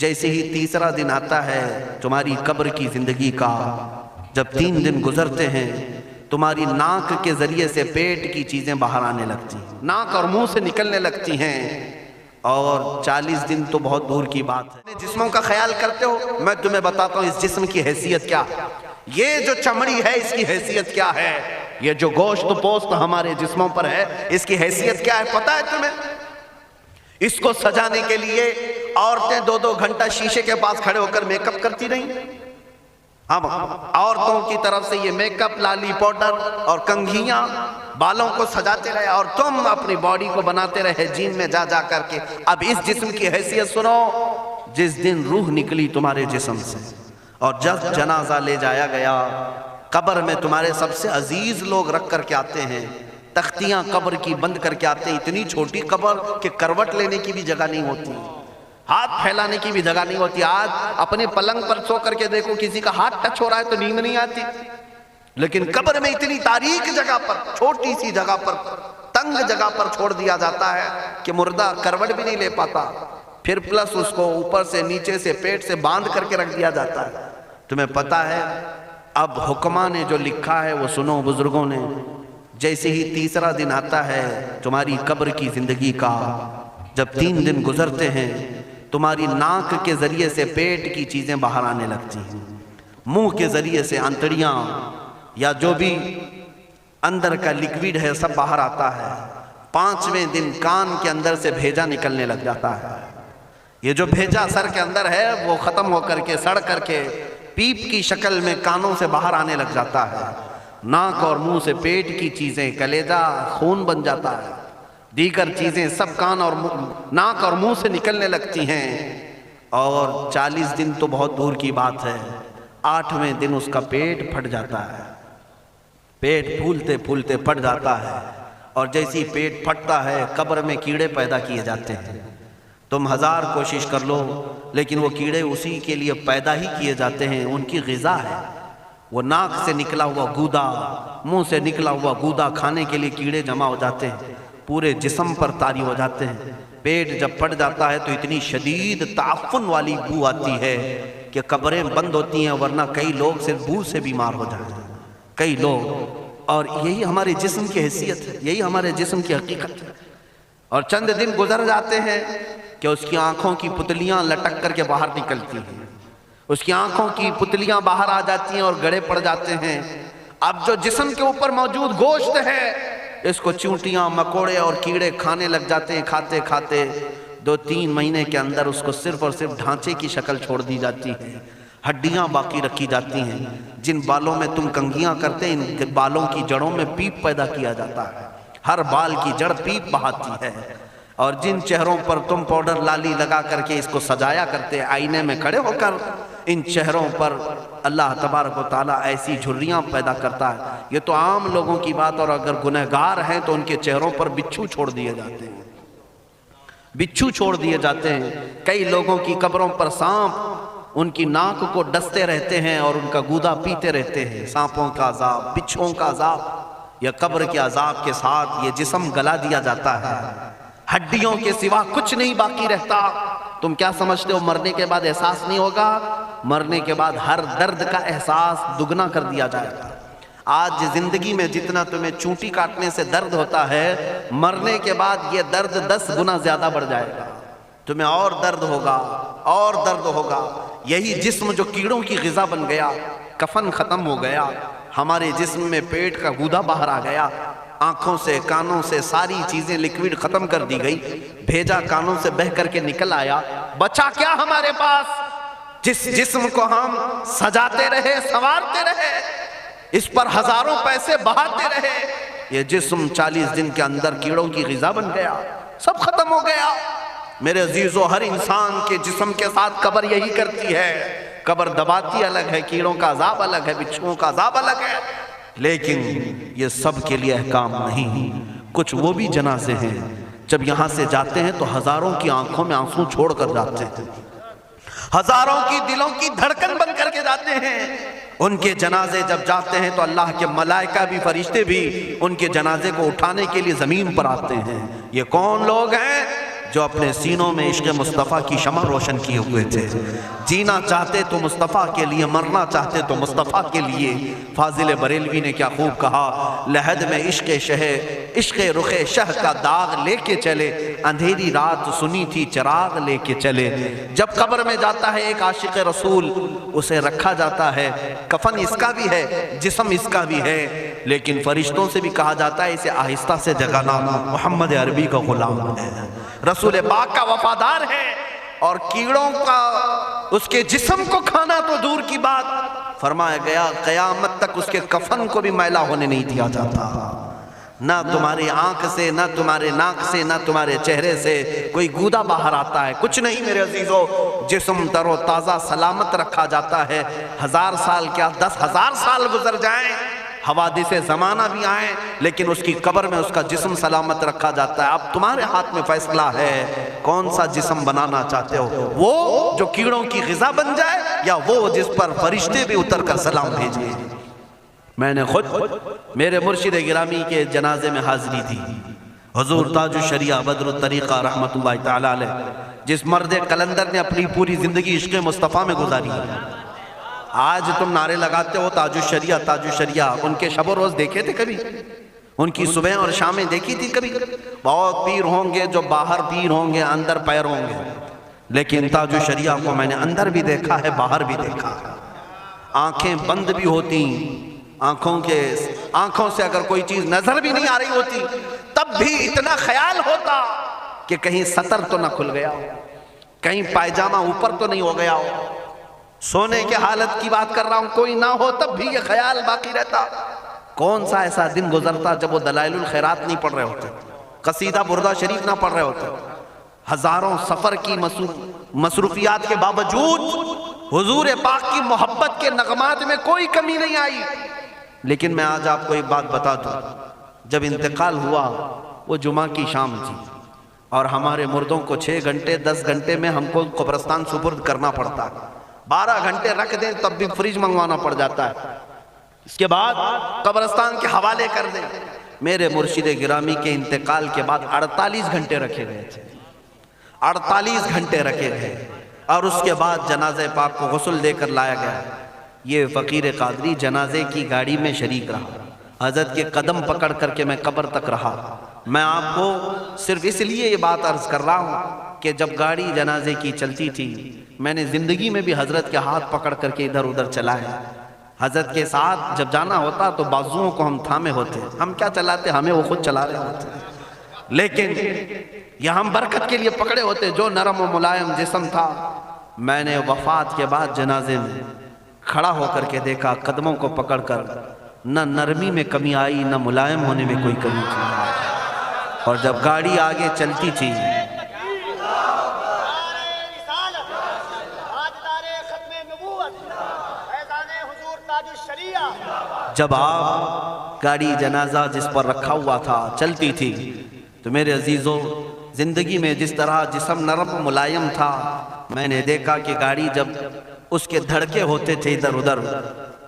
جیسے ہی تیسرا دن آتا ہے تمہاری قبر کی زندگی کا، جب 3 دن گزرتے ہیں تمہاری ناک کے ذریعے سے پیٹ کی چیزیں باہر آنے لگتی ہیں، ناک اور منہ سے نکلنے لگتی ہیں، اور 40 دن تو بہت دور کی بات ہے۔ جسموں کا خیال کرتے ہو؟ میں تمہیں بتاتا ہوں اس جسم کی حیثیت کیا ہے۔ یہ جو چمڑی ہے اس کی حیثیت کیا ہے، یہ جو گوشت پوست ہمارے جسموں پر ہے اس کی حیثیت کیا ہے پتہ ہے تمہیں؟ اس کو سجانے کے لیے عورتیں 2-2 گھنٹہ شیشے کے پاس کھڑے ہو کر میک اپ کرتی رہیں۔ اب عورتوں کی طرف سے یہ میک اپ، لالی پاؤڈر اور کنگھیاں بالوں کو سجاتے رہے، اور تم اپنی باڈی کو بناتے رہے جیم میں جا جا کر کے۔ اب اس جسم کی حیثیت سنو، جس دن روح نکلی تمہارے جسم سے اور جب جنازہ لے جایا گیا، قبر میں تمہارے سب سے عزیز لوگ رکھ کر کے آتے ہیں، تختیاں قبر کی بند کر کے آتے ہیں، اتنی چھوٹی قبر کہ کروٹ لینے کی بھی جگہ نہیں ہوتی، ہاتھ پھیلانے کی بھی جگہ نہیں ہوتی۔ آج اپنے پلنگ پر سو کر کے دیکھو کسی کا ہاتھ ٹچ ہو رہا ہے تو نیند نہیں آتی، لیکن قبر میں اتنی تاریک جگہ پر، چھوٹی سی جگہ پر، تنگ جگہ پر چھوڑ دیا جاتا ہے کہ مردہ کروٹ بھی نہیں لے پاتا، پھر پلس اس کو اوپر سے نیچے سے پیٹ سے باندھ کر کے رکھ دیا جاتا ہے۔ تمہیں پتہ ہے اب حکماں نے جو لکھا ہے وہ سنو بزرگوں نے، جیسے ہی تیسرا دن آتا ہے تمہاری قبر کی زندگی کا، جب 3 دن گزرتے ہیں تمہاری ناک کے ذریعے سے پیٹ کی چیزیں باہر آنے لگتی ہیں، منہ کے ذریعے سے آنتڑیاں یا جو بھی اندر کا لیکویڈ ہے سب باہر آتا ہے۔ 5ویں دن کان کے اندر سے بھیجا نکلنے لگ جاتا ہے، یہ جو بھیجا سر کے اندر ہے وہ ختم ہو کر کے سڑ کر کے پیپ کی شکل میں کانوں سے باہر آنے لگ جاتا ہے، ناک اور منہ سے پیٹ کی چیزیں، کلیجہ خون بن جاتا ہے، دیگر چیزیں سب کان اور ناک اور منہ سے نکلنے لگتی ہیں، اور 40 دن تو بہت دور کی بات ہے، 8ویں دن اس کا پیٹ پھٹ جاتا ہے، پیٹ پھولتے پھولتے پھٹ جاتا ہے، اور جیسی پیٹ پھٹتا ہے قبر میں کیڑے پیدا کیے جاتے ہیں۔ تم 1000 کوشش کر لو لیکن وہ کیڑے اسی کے لیے پیدا ہی کیے جاتے ہیں، ان کی غذا ہے۔ وہ ناک سے نکلا ہوا گودا، منہ سے نکلا ہوا گودا کھانے کے لیے کیڑے جمع ہو جاتے ہیں، پورے جسم پر طاری ہو جاتے ہیں۔ پیٹ جب پھٹ جاتا ہے تو اتنی شدید تعفن والی بو آتی ہے کہ قبریں بند ہوتی ہیں، ورنہ کئی لوگ صرف بو سے بیمار ہو جاتے ہیں، کئی لوگ۔ اور یہی ہمارے جسم کی حیثیت ہے، یہی ہمارے جسم کی حقیقت ہے۔ اور چند دن گزر جاتے ہیں کہ اس کی آنکھوں کی پتلیاں لٹک کر کے باہر نکلتی ہیں، اس کی آنکھوں کی پتلیاں باہر آ جاتی ہیں اور گڑے پڑ جاتے ہیں۔ اب جو جسم کے اوپر موجود گوشت ہے اس کو چونٹیاں، مکوڑے اور کیڑے کھانے لگ جاتے ہیں، کھاتے کھاتے 2-3 مہینے کے اندر اس کو صرف اور صرف ڈھانچے کی شکل چھوڑ دی جاتی ہے، ہڈیاں باقی رکھی جاتی ہیں۔ جن بالوں میں تم کنگھیاں کرتے ہیں ان بالوں کی جڑوں میں پیپ پیدا کیا جاتا ہے، ہر بال کی جڑ پیپ بہاتی ہے۔ اور جن چہروں پر تم پاؤڈر لالی لگا کر کے اس کو سجایا کرتے آئینے میں کھڑے ہو کر، ان چہروں پر اللہ تبارک و تعالیٰ ایسی جھریاں پیدا کرتا ہے۔ یہ تو عام لوگوں کی بات، اور اگر گنہگار ہیں تو ان کے چہروں پر بچھو چھوڑ دیے جاتے ہیں، بچھو چھوڑ دیے جاتے ہیں۔ کئی لوگوں کی قبروں پر سانپ ان کی ناک کو ڈستے رہتے ہیں اور ان کا گودا پیتے رہتے ہیں۔ سانپوں کا عذاب، بچھوؤں کا عذاب، یا قبر کے عذاب کے ساتھ یہ جسم گلا دیا جاتا ہے، ہڈیوں کے سوا کچھ نہیں باقی رہتا۔ تم کیا سمجھتے ہو مرنے کے بعد احساس نہیں ہوگا؟ مرنے کے بعد ہر درد کا احساس دگنا کر دیا جائے گا۔ آج زندگی میں جتنا تمہیں چونٹی کاٹنے سے درد ہوتا ہے، مرنے کے بعد یہ درد 10 گنا زیادہ بڑھ جائے گا، تمہیں اور درد ہوگا، اور درد ہوگا۔ یہی جسم جو کیڑوں کی غذا بن گیا، کفن ختم ہو گیا، ہمارے جسم میں پیٹ کا گودا باہر آ گیا، آنکھوں سے کانوں سے ساری چیزیں لکوڈ ختم کر دی گئی، بھیجا کانوں سے بہہ کر کے نکل آیا، بچا کیا ہمارے پاس؟ جس جسم کو ہم سجاتے رہے، سنوارتے رہے، اس پر ہزاروں پیسے بہاتے رہے، یہ جسم 40 دن کے اندر کیڑوں کی غذا بن گیا، سب ختم ہو گیا۔ میرے عزیزو، ہر انسان کے جسم کے ساتھ قبر یہی کرتی ہے، قبر دباتی الگ ہے، کیڑوں کا عذاب الگ ہے، بچھوؤں کا عذاب الگ ہے، لیکن یہ سب کے لیے احکام نہیں۔ کچھ وہ بھی جنازے ہیں جب یہاں سے جاتے ہیں تو ہزاروں کی آنکھوں میں آنسو چھوڑ کر جاتے ہیں، ہزاروں کی دلوں کی دھڑکن بن کر کے جاتے ہیں۔ ان کے جنازے جب جاتے ہیں تو اللہ کے ملائکہ بھی، فرشتے بھی ان کے جنازے کو اٹھانے کے لیے زمین پر آتے ہیں۔ یہ کون لوگ ہیں؟ جو اپنے سینوں میں عشق مصطفیٰ کی شمع روشن کیے ہوئے تھے. جینا چاہتے تو مصطفیٰ کے لیے، مرنا چاہتے تو مصطفیٰ کے لیے. فاضل بریلوی نے کیا خوب کہا، لحد میں عشق رخ شہ کا داغ لے کے چلے، اندھیری رات سنی تھی چراغ لے کے چلے. جب قبر میں جاتا ہے ایک عاشق رسول، اسے رکھا جاتا ہے، کفن اس کا بھی ہے، جسم اس کا بھی ہے، لیکن فرشتوں سے بھی کہا جاتا ہے اسے آہستہ سے جگانا، محمد عربی کا غلام ہے، رسول پاک کا وفادار ہے. اور کیڑوں کا اس کے جسم کو کھانا تو دور کی بات، فرمایا گیا قیامت تک اس کے کفن کو بھی میلا ہونے نہیں دیا جاتا. نہ تمہاری آنکھ سے، نہ تمہارے ناک سے، نہ تمہارے چہرے سے کوئی گودا باہر آتا ہے، کچھ نہیں میرے عزیزو. جسم تر و تازہ سلامت رکھا جاتا ہے. 1000 سال کیا 10,000 سال گزر جائیں، حوادث زمانہ بھی آئیں، لیکن اس کی قبر میں اس کا جسم سلامت رکھا جاتا ہے. اب تمہارے ہاتھ میں فیصلہ ہے کون سا جسم بنانا چاہتے ہو، وہ جو کیڑوں کی غذا بن جائے، یا وہ جس پر فرشتے بھی اتر کر سلام بھیجیں. میں نے خود میرے مرشد گرامی کے جنازے میں حاضری تھی. حضور تاج الشریعہ بدر الطریقہ رحمت اللہ تعالی علیہ، جس مرد قلندر نے اپنی پوری زندگی عشق مصطفیٰ میں گزاری. آج تم نعرے لگاتے ہو تاج الشریعہ تاج الشریعہ، ان کے شب و روز دیکھے تھے کبھی؟ ان کی صبح اور شامیں دیکھی تھی کبھی؟ بہت پیر ہوں گے جو باہر پیر ہوں گے، اندر پیر ہوں گے، لیکن تاج الشریعہ کو میں نے اندر بھی دیکھا ہے، باہر بھی دیکھا ہے. آنکھیں بند بھی ہوتی، آنکھوں سے اگر کوئی چیز نظر بھی نہیں آ رہی ہوتی، تب بھی اتنا خیال ہوتا کہ کہیں سطر تو نہ کھل گیا ہو، کہیں پائجامہ اوپر تو نہیں ہو گیا ہو. سونے کے حالت کی بات کر رہا ہوں، کوئی نہ ہو تب بھی یہ خیال باقی رہتا. کون سا ایسا دن گزرتا جب وہ دلائل الخیرات نہیں پڑھ رہے ہوتے، قصیدہ بردہ شریف نہ پڑھ رہے ہوتے، ہزاروں سفر کی مصروفیات کے باوجود حضور پاک کی محبت کے نغمات میں کوئی کمی نہیں آئی. لیکن میں آج آپ کو ایک بات بتا دوں، جب انتقال ہوا وہ جمعہ کی شام تھی، اور ہمارے مردوں کو 6 گھنٹے 10 گھنٹے میں ہم کو قبرستان سپرد کرنا پڑتا ہے. 12 گھنٹے رکھ دیں تب بھی فریج منگوانا پڑ جاتا ہے، اس کے بعد قبرستان کے حوالے کر دیں. میرے مرشد گرامی کے انتقال کے بعد 48 گھنٹے رکھے گئے تھے، 48 گھنٹے رکھے گئے، اور اس کے بعد جنازہ پاک کو غسل دے کر لایا گیا. یہ فقیر قادری جنازے کی گاڑی میں شریک رہا، حضرت کے قدم پکڑ کر کے میں قبر تک رہا. میں آپ کو صرف اس لیے یہ بات عرض کر رہا ہوں کہ جب گاڑی جنازے کی چلتی تھی، میں نے زندگی میں بھی حضرت کے ہاتھ پکڑ کر کے ادھر ادھر چلائے. حضرت کے ساتھ جب جانا ہوتا تو بازوؤں کو ہم تھامے ہوتے، ہم کیا چلاتے، ہمیں وہ خود چلا رہے ہوتے، لیکن یہ ہم برکت کے لیے پکڑے ہوتے. جو نرم و ملائم جسم تھا، میں نے وفات کے بعد جنازے میں کھڑا ہو کر کے دیکھا، قدموں کو پکڑ کر نہ نرمی میں کمی آئی، نہ ملائم ہونے میں کوئی کمی تھی. اور جب گاڑی آگے چلتی تھی، جب آپ گاڑی جنازہ جس پر رکھا ہوا تھا چلتی تھی، تو میرے عزیزوں زندگی میں جس طرح جسم نرم ملائم تھا، میں نے دیکھا کہ گاڑی جب اس کے دھڑکے ہوتے تھے ادھر ادھر،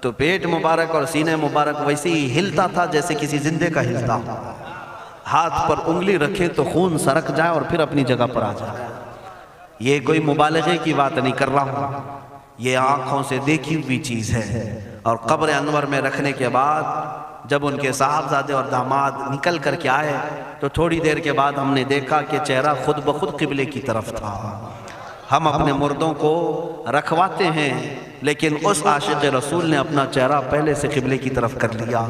تو پیٹ مبارک اور سینے مبارک ویسے ہی ہلتا تھا جیسے کسی زندے کا ہلتا. ہاتھ پر انگلی رکھے تو خون سرک جائے اور پھر اپنی جگہ پر آ جائے. یہ کوئی مبالغے کی بات نہیں کر رہا ہوں، یہ آنکھوں سے دیکھی ہوئی چیز ہے. اور قبر انور میں رکھنے کے بعد جب ان کے صاحبزادے اور داماد نکل کر کے آئے، تو تھوڑی دیر کے بعد ہم نے دیکھا کہ چہرہ خود بخود قبلے کی طرف تھا. ہم اپنے مردوں کو رکھواتے ہیں، لیکن اس عاشق رسول نے اپنا چہرہ پہلے سے قبلے کی طرف کر لیا.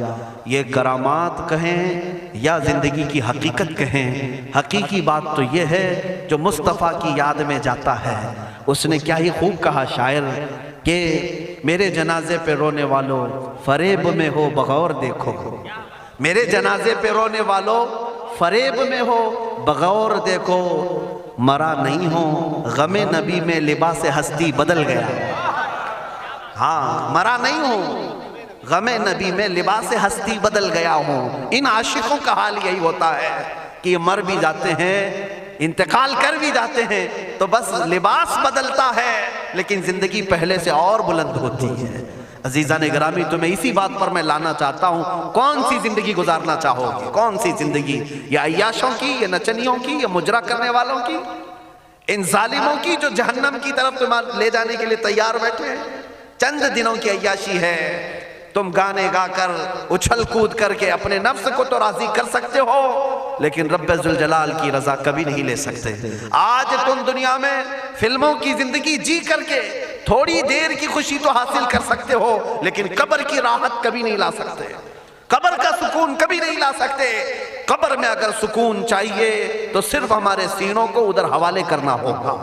یہ کرامات کہیں یا زندگی کی حقیقت کہیں، حقیقی بات تو یہ ہے جو مصطفیٰ کی یاد میں جاتا ہے. اس نے کیا ہی خوب کہا شاعر کہ میرے جنازے پہ رونے والوں فریب میں ہو بغور دیکھو، میرے جنازے پہ رونے والوں فریب میں ہو بغور دیکھو، مرا نہیں ہوں غم نبی میں لباس ہستی بدل گیا. ہاں، مرا نہیں ہوں غم نبی میں لباس ہستی بدل گیا ہوں. ان عاشقوں کا حال یہی ہوتا ہے کہ یہ مر بھی جاتے ہیں، انتقال کر بھی جاتے ہیں، تو بس لباس بدلتا ہے، لیکن زندگی پہلے سے اور بلند ہوتی ہے. عزیزان گرامی تمہیں اسی بات پر میں لانا چاہتا ہوں، کون سی زندگی گزارنا چاہو گے؟ کون سی زندگی؟ یا عیاشوں کی، یا نچنیوں کی، یا مجرا کرنے والوں کی، ان ظالموں کی جو جہنم کی طرف تمہیں لے جانے کے لیے تیار بیٹھے ہیں؟ چند دنوں کی عیاشی ہے، تم گانے گا کر اچھل کود کر کے اپنے نفس کو تو راضی کر سکتے ہو، لیکن رب ذوالجلال کی رضا کبھی نہیں لے سکتے۔ آج تم دنیا میں فلموں کی زندگی جی کر کے تھوڑی دیر کی خوشی تو حاصل کر سکتے ہو، لیکن قبر کی راحت کبھی نہیں لا سکتے، قبر کا سکون کبھی نہیں لا سکتے۔ قبر میں اگر سکون چاہیے تو صرف ہمارے سینوں کو ادھر حوالے کرنا ہوگا،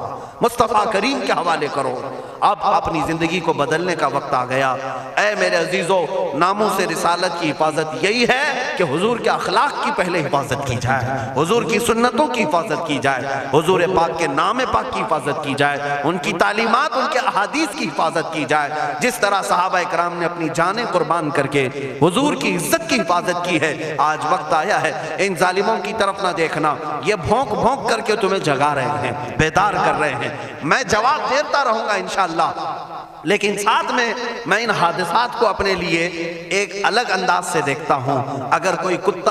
مصطفیٰ کریم کے حوالے کرو۔ اب اپنی زندگی کو بدلنے کا وقت آ گیا۔ اے میرے عزیزو، ناموس رسالت کی حفاظت یہی ہے کہ حضور کے اخلاق کی پہلے حفاظت کی جائے، حضور کی سنتوں کی حفاظت کی جائے، حضور پاک کے نام پاک کی حفاظت کی جائے، ان کی تعلیمات، ان کے احادیث کی حفاظت کی جائے۔ جس طرح صحابہ کرام نے اپنی جانیں قربان کر کے حضور کی عزت کی حفاظت کی ہے، آج وقت آیا ہے ان ظالموں کی طرف نہ دیکھنا، یہ بھونک بھونک کر کے تمہیں جگا رہے ہیں، بیدار کر رہے ہیں۔ میں جواب دیتا رہوں گا انشاءاللہ، لیکن ساتھ میں ان حادثات کو اپنے لیے ایک الگ انداز سے دیکھتا ہوں۔ اگر کوئی کتا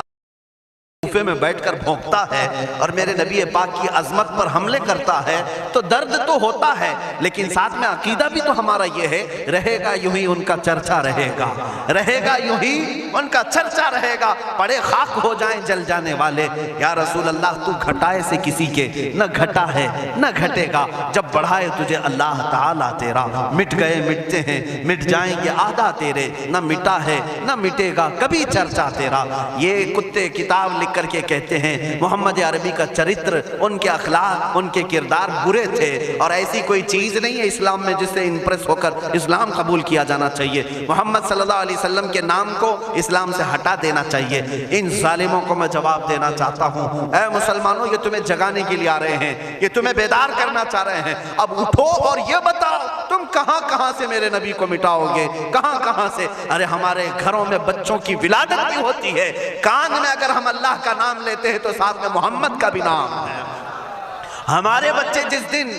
کوفے میں بیٹھ کر بھونکتا ہے اور میرے نبی پاک کی عظمت پر حملے کرتا ہے تو درد تو ہوتا ہے، لیکن ساتھ میں عقیدہ بھی تو ہمارا یہ ہے، رہے گا یوں ہی ان کا چرچا رہے گا، رہے گا یوں ہی ان کا چرچا رہے گا، پڑے خاک ہو جائیں جل جانے والے۔ یا رسول اللہ تو گھٹائے سے کسی کے نہ گھٹا ہے نہ گھٹے گا، جب بڑھائے تجھے اللہ تعالیٰ تیرا، مٹ گئے مٹتے ہیں مٹ جائیں گے آدھا تیرے، نہ مٹا ہے نہ مٹے گا کبھی چرچا تیرا۔ یہ کتے کتاب لکھ کر کے کہتے ہیں محمد عربی کا چرتر، ان کے اخلاق، ان کے کردار برے تھے، اور ایسی کوئی چیز نہیں ہے اسلام میں جس سے امپریس ہو کر اسلام قبول کیا جانا چاہیے۔ محمد صلی اللہ علیہ وسلم کے نام کو اسلام سے ہٹا دینا چاہیے۔ ان ظالموں کو میں جواب دینا چاہتا ہوں، اے مسلمانوں، یہ تمہیں جگانے کے لیے آ رہے ہیں، یہ تمہیں بیدار کرنا چاہ رہے ہیں۔ اب اٹھو اور یہ بتاؤ تم کہاں کہاں سے میرے نبی کو مٹاؤ گے، کہاں کہاں سے؟ ارے ہمارے گھروں میں بچوں کی ولادت بھی ہوتی ہے، کان میں اگر ہم اللہ کا نام لیتے ہیں تو ساتھ میں محمد کا بھی نام ہے۔ ہمارے بچے جس دن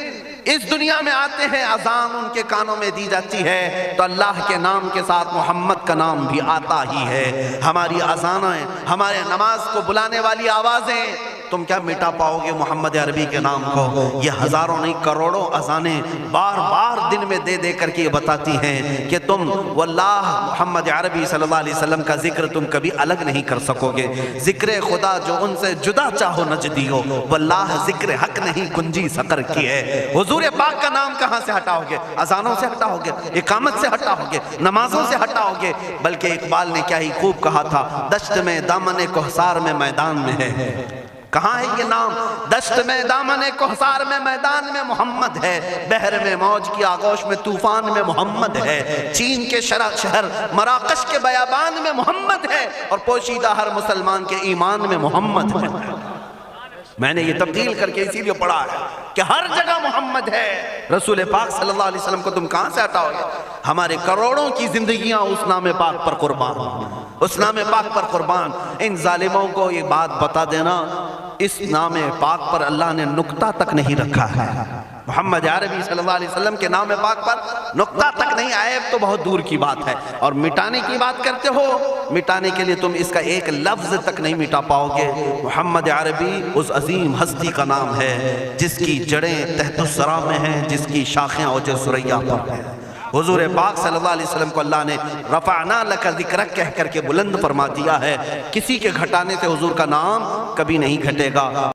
اس دنیا میں آتے ہیں، اذان ان کے کانوں میں دی جاتی ہے تو اللہ کے نام کے ساتھ محمد کا نام بھی آتا ہی ہے۔ ہماری اذانیں، ہمارے نماز کو بلانے والی آوازیں، تم کیا مٹا پاؤ گے محمد عربی کے نام کو؟ یہ ہزاروں نہیں کروڑوں اذانیں بار بار دن میں دے دے کر کے یہ بتاتی ہیں کہ تم واللہ محمد عربی صلی اللہ علیہ وسلم کا ذکر تم کبھی الگ نہیں کر سکو گے۔ ذکر خدا جو ان سے جدا چاہو نجدی ہو، واللہ ذکر حق نہیں کنجی سقر کی ہے۔ حضور پاک کا نام کہاں سے ہٹاؤ گے؟ اذانوں سے ہٹاؤ گے، اقامت سے ہٹاؤ گے، نمازوں سے ہٹاؤ گے؟ بلکہ اقبال نے کیا ہی خوب کہا تھا، دشت میں دامن کوہسار میں میدان میں ہے۔ کہاں ہے یہ نام؟ دشت میں دامن کوہسار میں میدان میں محمد ہے، بحر میں موج کی آغوش میں طوفان میں محمد ہے، چین کے شہر مراکش کے بیابان میں محمد ہے، اور پوشیدہ ہر مسلمان کے ایمان میں محمد ہے۔ میں نے یہ تبدیل کر کے اسی لیے پڑھا ہے کہ ہر جگہ محمد ہے۔ رسول پاک صلی اللہ علیہ وسلم کو تم کہاں سے ہٹاؤ گے؟ ہمارے کروڑوں کی زندگیاں اس نام پاک پر قربان، اس نام پاک پر قربان۔ ان ظالموں کو یہ بات بتا دینا، اس نام پاک پر اللہ نے نقطہ تک نہیں رکھا ہے۔ محمد عربی صلی اللہ علیہ وسلم کے نام پاک پر نقطہ تک نہیں، عیب تو بہت دور کی بات ہے۔ اور مٹانے کی بات کرتے ہو، مٹانے کے لیے تم اس کا ایک لفظ تک نہیں مٹا پاؤ گے۔ محمد عربی اس عظیم ہستی کا نام ہے جس کی جڑیں تحت الثری میں ہیں، جس کی شاخیں اوج ثریا پر ہیں۔ حضور پاک صلی اللہ علیہ وسلم کو اللہ نے رفعنا لک ذکرک کہہ کر کے بلند فرما دیا ہے۔ کسی کے گھٹانے سے حضور کا نام کبھی نہیں گھٹے گا۔